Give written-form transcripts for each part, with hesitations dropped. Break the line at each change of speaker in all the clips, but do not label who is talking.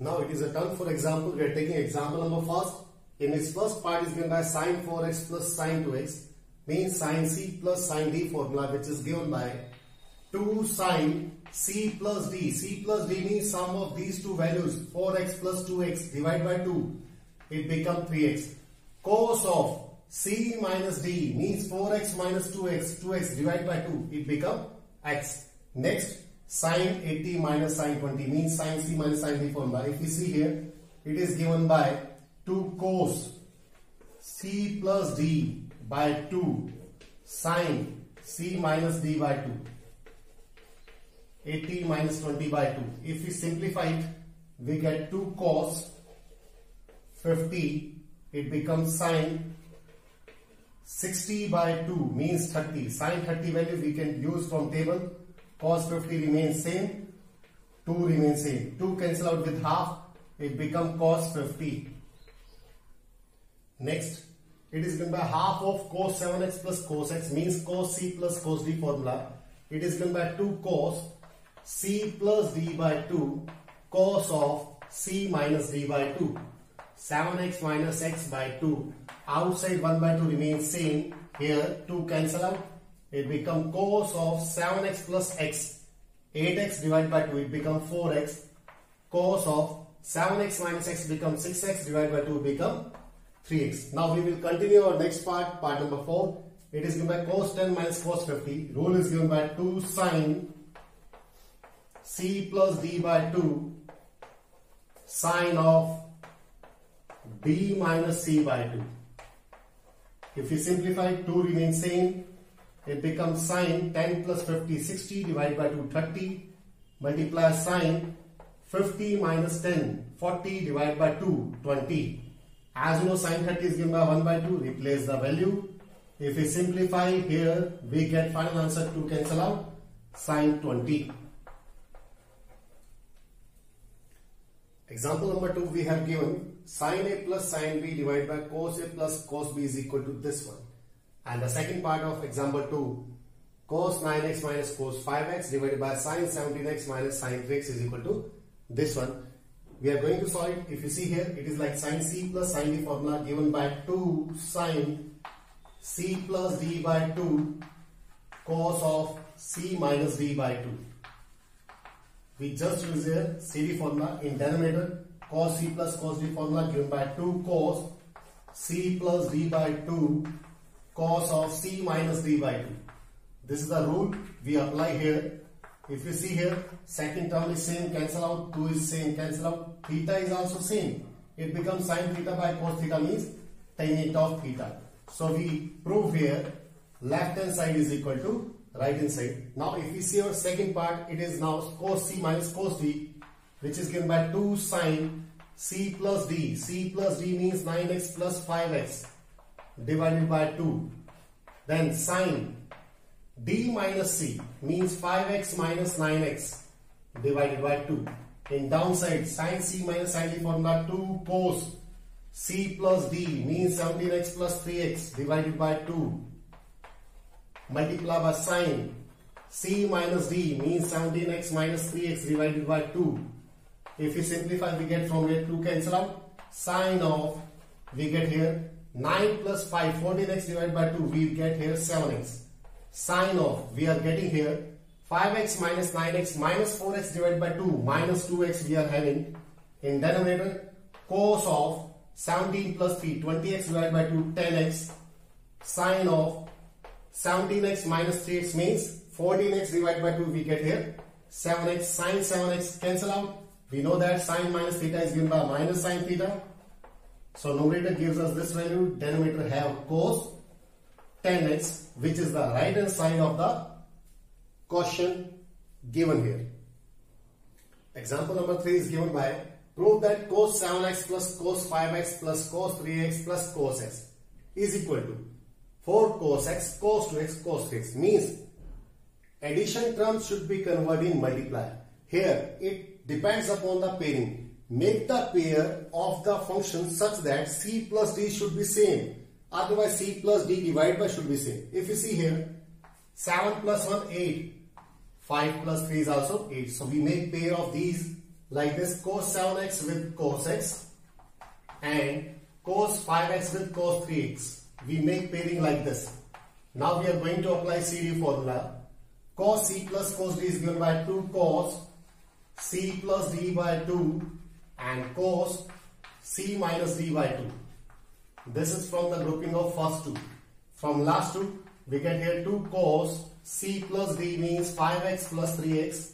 Now it is a turn for example. We are taking example number first. In its first part is given by sin 4x plus sin 2x means sin c plus sin d formula, which is given by 2 sin c plus d. C plus d means sum of these two values, 4x plus 2x divided by 2. It becomes 3x. Cos of c minus d means 4x minus 2x, 2x divided by 2. It becomes x. Next, sin 80 minus sin 20 means sin c minus sin d formula. If you see here, it is given by 2 cos c plus d by 2 sin c minus d by 2. 80 minus 20 by 2. If we simplify it, we get 2 cos 50. It becomes sin 60 by 2 means 30. Sin 30 value we can use from table. Cos 50 remains same. 2 remains same. 2 cancel out with half. It becomes cos 50. Next, it is given by half of cos 7x plus cos x means cos c plus cos d formula. It is given by 2 cos c plus d by 2 cos of c minus d by 2. 7x minus x by 2. Outside 1 by 2 remains same. Here 2 cancel out. It becomes cos of 7x plus x. 8x divided by 2. It becomes 4x. Cos of 7x minus x becomes 6x divided by 2 becomes 3x. Now we will continue our next part, part number 4. It is given by cos 10 minus cos 50. Rule is given by 2 sin c plus d by 2 sin of b minus c by 2. If we simplify, 2 remains same. It becomes sin 10 plus 50, 60 divided by 2, 30. Multiply sin 50 minus 10, 40 divided by 2, 20. As you know, sin 30 is given by 1 by 2. Replace the value. If we simplify here, we get final answer 2 cancel out. Sin 20. Example number 2, we have given sin a plus sin b divided by cos a plus cos b is equal to this one. And the second part of example 2, cos 9x minus cos 5x divided by sin 17x minus sin 3x is equal to this one. We are going to solve it. If you see here, it is like sin c plus sin d formula given by 2 sin c plus d by 2 cos of c minus d by 2. We just use here CD formula in denominator. Cos c plus cos d formula given by 2 cos c plus d by 2 cos of c minus d by 2. This is the rule we apply here. If you see here, second term is same, cancel out. 2 is same, cancel out. Theta is also same. It becomes sin theta by cos theta means tan it of theta. So we prove here left hand side is equal to right hand side. Now if we see our second part, it is now cos c minus cos d, which is given by 2 sin c plus d. C plus d means 9x plus 5x divided by 2. Then sin d minus c means 5x minus 9x divided by 2. In downside, sin c minus sin d formula 2 cos c plus d means 17x plus 3x divided by 2. Multiply by sin c minus d means 17x minus 3x divided by 2. If we simplify, we get from here 2 cancel out. Sin of, we get here 9 plus 5, 14x divided by 2, we get here 7x. Sin of, we are getting here 5x minus 9x minus 4x divided by 2 minus 2x we are having. In denominator, cos of 17 plus 3, 20x divided by 2, 10x. Sin of 17x minus 3x means 14x divided by 2, we get here 7x. Sin 7x cancel out. We know that sin minus theta is given by minus sin theta. So numerator gives us this value, denominator have cos 10x, which is the right hand side of the question given here. Example number 3 is given by prove that cos 7x plus cos 5x plus cos 3x plus cos x is equal to 4 cos x, cos 2x, cos 3x. Means addition terms should be converted in multiplier. Here it depends upon the pairing. Make the pair of the function such that c plus d should be same. Otherwise c plus d divided by should be same. If you see here, 7 plus 1, 8. 5 plus 3 is also 8. So we make pair of these like this, cos 7x with cos x and cos 5x with cos 3x. We make pairing like this. Now we are going to apply CD formula. Cos C plus cos D is given by 2 cos C plus D by 2 and cos C minus D by 2. This is from the grouping of first two. From last two, we get here 2 cos C plus D means 5x plus 3x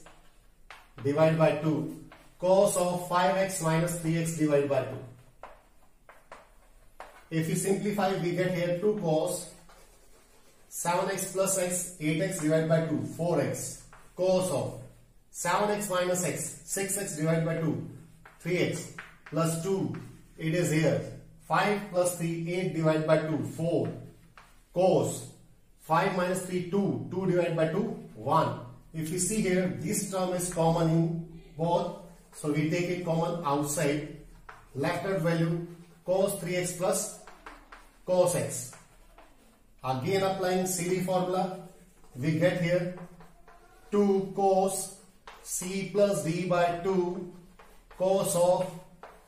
divided by 2. Cos of 5x minus 3x divided by 2. If we simplify, we get here 2 cos 7x plus x, 8x divided by 2, 4x. Cos of 7x minus x, 6x divided by 2, 3x plus 2, it is here. 5 plus 3, 8 divided by 2, 4. Cos 5 minus 3, 2, 2 divided by 2, 1. If you see here, this term is common in both. So we take it common outside. Left hand value cos 3x plus cos x. Again applying CD formula, we get here 2 cos C plus D by 2 cos of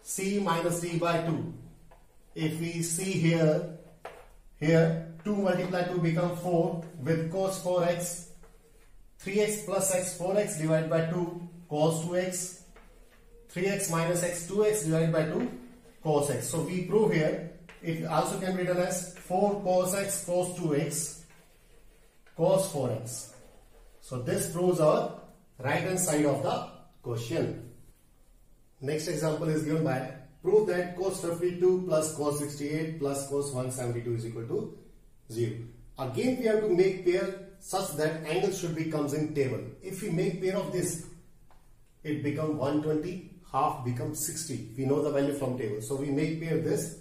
C minus D by 2. If we see here 2 multiply 2 become 4 with cos 4x, 3x plus x, 4x divided by 2 cos 2x, 3x minus x, 2x divided by 2 cos x. So we prove here it also can be written as 4 cos x cos 2x cos 4x. So this proves our right hand side of the question. Next example is given by prove that cos 52 plus cos 68 plus cos 172 is equal to 0. Again we have to make pair such that angle should be comes in table. If we make pair of this, it becomes 120, half becomes 60. We know the value from table. So we make pair this.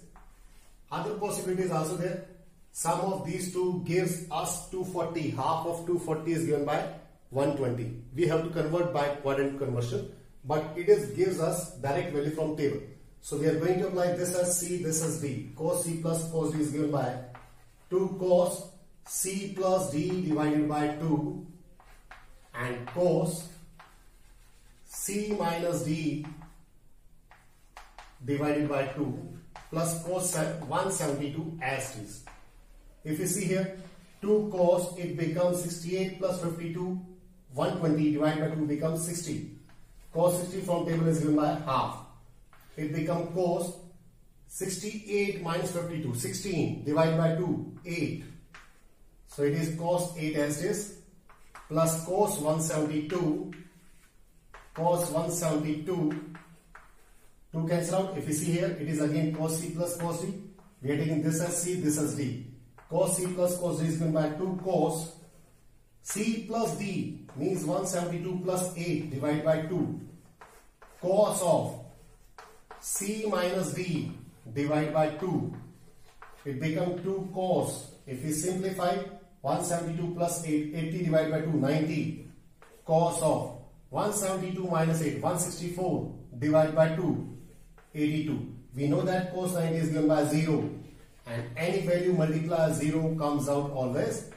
Other possibilities also there. Sum of these two gives us 240. Half of 240 is given by 120. We have to convert by quadrant conversion, but it is gives us direct value from table. So we are going to apply this as C, this as D. Cos C plus cos D is given by 2 cos C plus D divided by 2 and cos C minus D divided by 2 plus cos 172 as it is. If you see here 2 cos, it becomes 68 plus 52, 120 divided by 2 becomes 60. Cos 60 from table is given by half. It becomes cos 68 minus 52, 16 divided by 2, 8. So it is cos 8 as it is plus cos 172, cos 172, 2 cancel out. If you see here, it is again cos C plus cos D. We are taking this as C, this as D. Cos C plus cos D is given by 2 cos C plus D means 172 plus 8 divided by 2. Cos of C minus D divided by 2. It becomes 2 cos. If we simplify, 172 plus 8, 80 divided by 2, 90. Cos of 172 minus 8, 164 divided by 2, 82. We know that cos 90 is given by 0 and any value multiplied 0 comes out always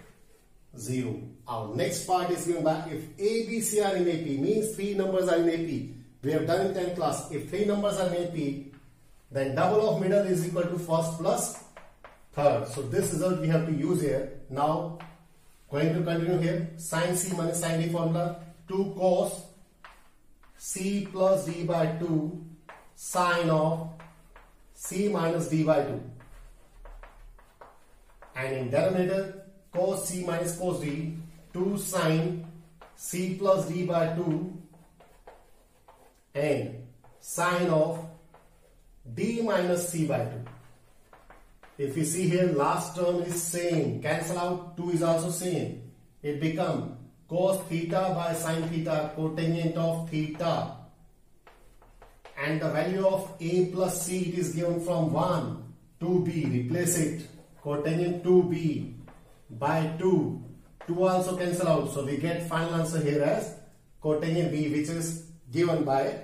0. Our next part is given by if A, B, C are in AP means 3 numbers are in AP. We have done in 10th class. If 3 numbers are in AP, then double of middle is equal to first plus third. So this result we have to use here. Now going to continue here. Sin C minus sin D formula. 2 cos C plus D by 2 sin of C minus D by 2. And in denominator cos C minus cos D, 2 sin C plus D by 2 and sin of D minus C by 2. If you see here, last term is same. Cancel out, 2 is also same. It becomes cos theta by sin theta, cotangent of theta. And the value of A plus C, it is given from 1 to B. Replace it. Cotangent 2B by 2. 2 also cancel out. So we get final answer here as cotangent B, which is given by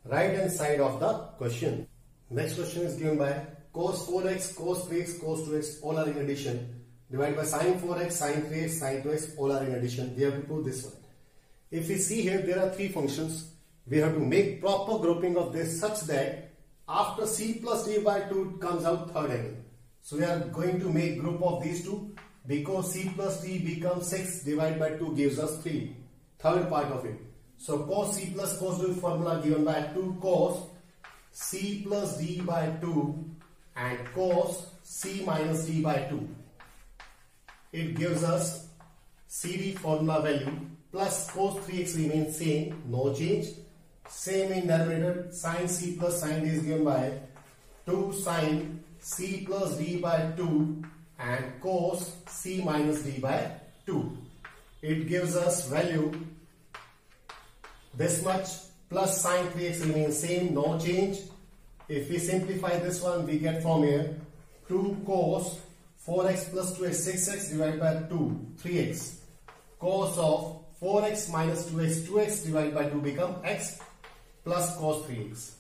right hand side of the question. Next question is given by cos 4x, cos 3x, cos 2x all are in addition divided by sin 4x, sin 3x, sin 2x all are in addition. We have to prove this one. If we see here, there are 3 functions we have to make proper grouping of this such that after c plus d by 2 comes out third angle. So we are going to make group of these two because c plus d becomes 6 divided by 2 gives us 3. Third part of it. So cos c plus cos d formula given by 2 cos c plus d by 2 and cos c minus d by 2. It gives us CD formula value plus cos 3x remains same, no change. Same in denominator, sin c plus sin d is given by 2 sin c plus d by 2 and cos c minus d by 2. It gives us value this much plus sin 3x remains same, no change. If we simplify this one, we get from here 2 cos 4x plus 2x 6x divided by 2 3x. Cos of 4x minus 2x 2x divided by 2 become x plus cos 3x.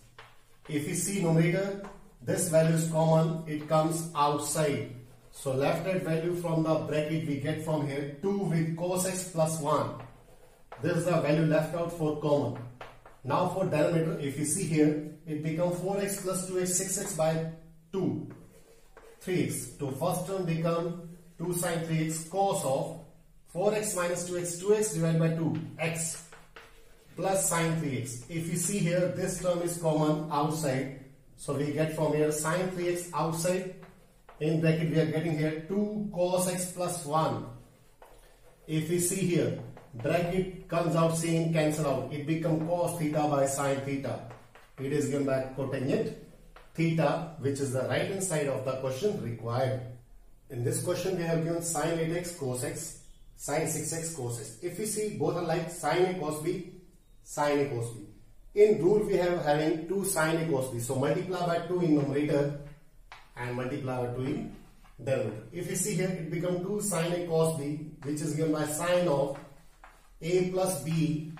If we see numerator, this value is common, it comes outside. So left hand value from the bracket we get from here 2 with cos x plus 1. This is the value left out for common. Now for denominator, if you see here, it becomes 4x plus 2x 6x by 2 3x. So first term become 2 sin 3x cos of 4x minus 2x 2x divided by 2 x plus sin 3x. If you see here, this term is common outside. So we get from here sin 3x outside. In bracket we are getting here 2 cos x plus 1. If we see here, bracket comes out same, cancel out. It becomes cos theta by sin theta. It is given by cotangent theta, which is the right hand side of the question required. In this question, they have given sin 8x cos x, sin 6x cos x. If we see, both are like sin a cos b, sin a cos b. In rule, we have having 2 sin a cos b. So multiply by 2 in numerator and multiply by 2 in denominator. If we see here, it becomes 2 sin a cos b, which is given by sin of a plus b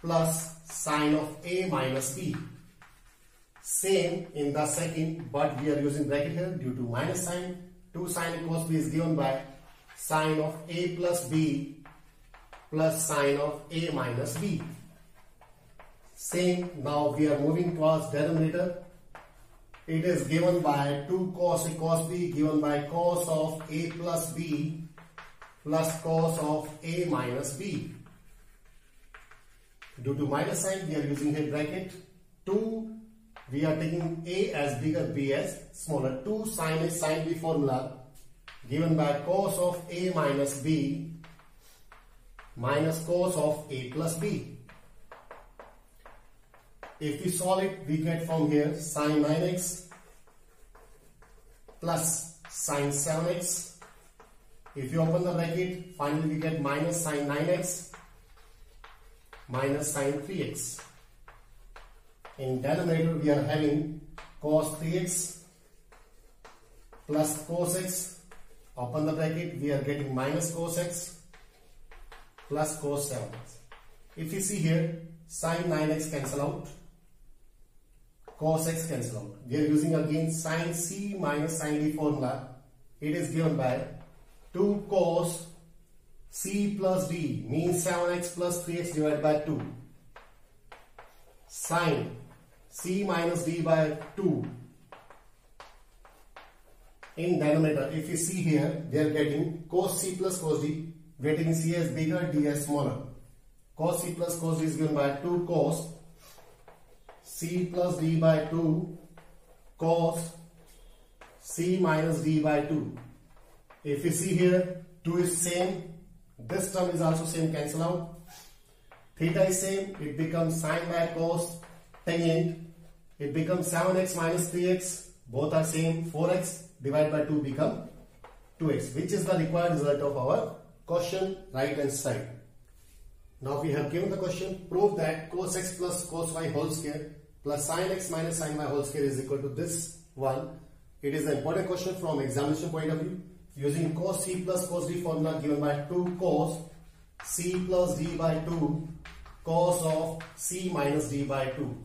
plus sin of a minus b. Same in the second, but we are using bracket here due to minus sign. 2 sin a cos b is given by sin of a plus b plus sin of a minus b. Same, now we are moving towards denominator. It is given by 2 cos a cos b given by cos of a plus b plus cos of a minus b. Due to minus sign, we are using here bracket. 2, we are taking a as bigger, b as smaller. 2 sin a sin b formula given by cos of a minus b minus cos of a plus b. If we solve it, we get from here sin 9x plus sin 7x. If you open the bracket, finally we get minus sin 9x minus sin 3x. In denominator, we are having cos 3x plus cos x. Open the bracket, we are getting minus cos x plus cos 7x. If you see here, sin 9x cancel out, cos x cancel out. We are using again sin c minus sin d formula. It is given by 2 cos c plus d means 7x plus 3x divided by 2 sin c minus d by 2. In denominator, if you see here, we are getting cos c plus cos d. We are taking c as bigger, d as smaller. Cos c plus cos d is given by 2 cos c plus d by 2 cos c minus d by 2. If you see here, 2 is same. This term is also same, cancel out. Theta is same, it becomes sin by cos tangent. It becomes 7x minus 3x. Both are same. 4x divided by 2 become 2x, which is the required result of our question right hand side. Now we have given the question, prove that cos x plus cos y whole square plus sin x minus sin y whole square is equal to this one. It is an important question from examination point of view. Using cos c plus cos d formula given by 2 cos c plus d by 2 cos of c minus d by 2.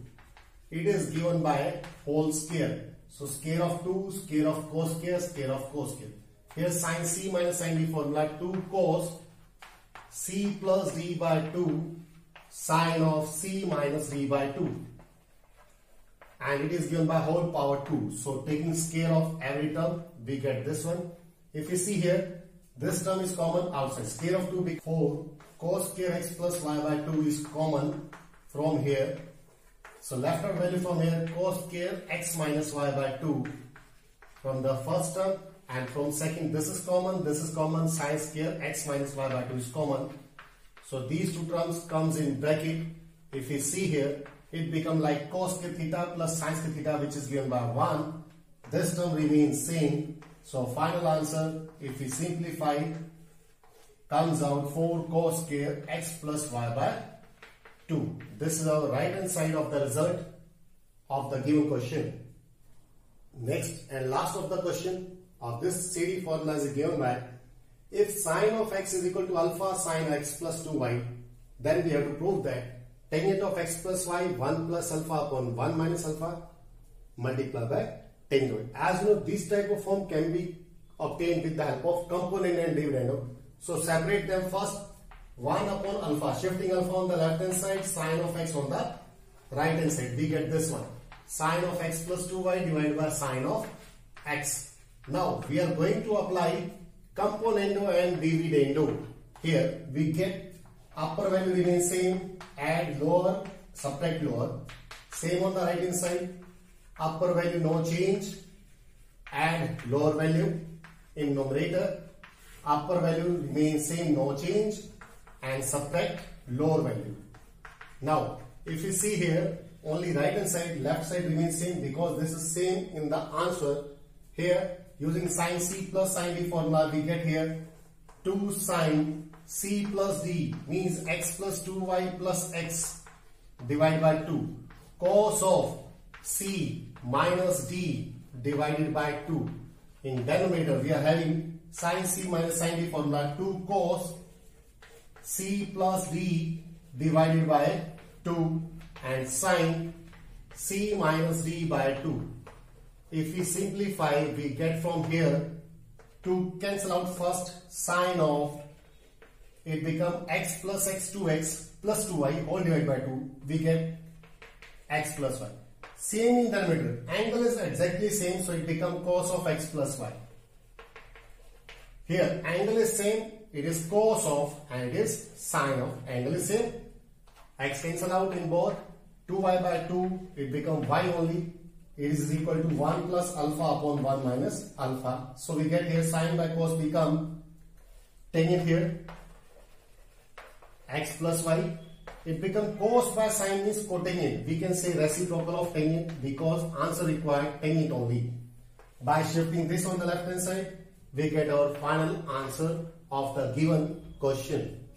It is given by whole square. So square of 2, square of cos square, square of cos square. Here sin c minus sin d formula 2 cos c plus d by 2 sine of c minus d by 2. And it is given by whole power 2. So taking scale of every term, we get this one. If you see here, this term is common outside. Scale of 2 becomes 4. Cos square x plus y by 2 is common from here. So left out value from here, cos square x minus y by 2 from the first term, and from second, this is common, sin square x minus y by 2 is common. So these two terms comes in bracket. If you see here, it becomes like cos square theta plus sin square theta, which is given by 1. This term remains same. So final answer, if we simplify, comes out 4 cos square x plus y by 2. This is our right hand side of the result of the given question. Next and last of the question of this CD formula is given by, if sine of x is equal to alpha sine x plus 2y, then we have to prove that tangent of x plus y 1 plus alpha upon 1 minus alpha multiplied by tangent of it. As you know, this type of form can be obtained with the help of component and dividend. So separate them first. 1 upon alpha, shifting alpha on the left hand side, sine of x on the right hand side. We get this one, sine of x plus 2y divided by sine of x. Now we are going to apply componendo and dividendo. Here we get upper value remains same, add lower, subtract lower. Same on the right hand side, upper value no change, add lower value in numerator, upper value remains same, no change, and subtract lower value. Now if you see here, only right hand side, left side remains same because this is same in the answer. Here using sin c plus sin d formula, we get here 2 sin c plus d means x plus 2y plus x divided by 2, cos of c minus d divided by 2. In denominator we are having sin c minus sin d formula, 2 cos c plus d divided by 2 and sin c minus d by 2. If we simplify, we get from here, to cancel out first, sine of, it become x plus x 2x plus 2y all divided by 2. We get x plus y. Same in denominator, angle is exactly same, so it becomes cos of x plus y. Here angle is same, it is cos of and it is sine of. Angle is same, x cancel out in both, 2y by 2, it becomes y only. It is equal to 1 plus alpha upon 1 minus alpha. So we get here sine by cos become tangent here x plus y. It becomes cos by sine means cotangent. We can say reciprocal of tangent because answer required tangent only. By shifting this on the left hand side, we get our final answer of the given question.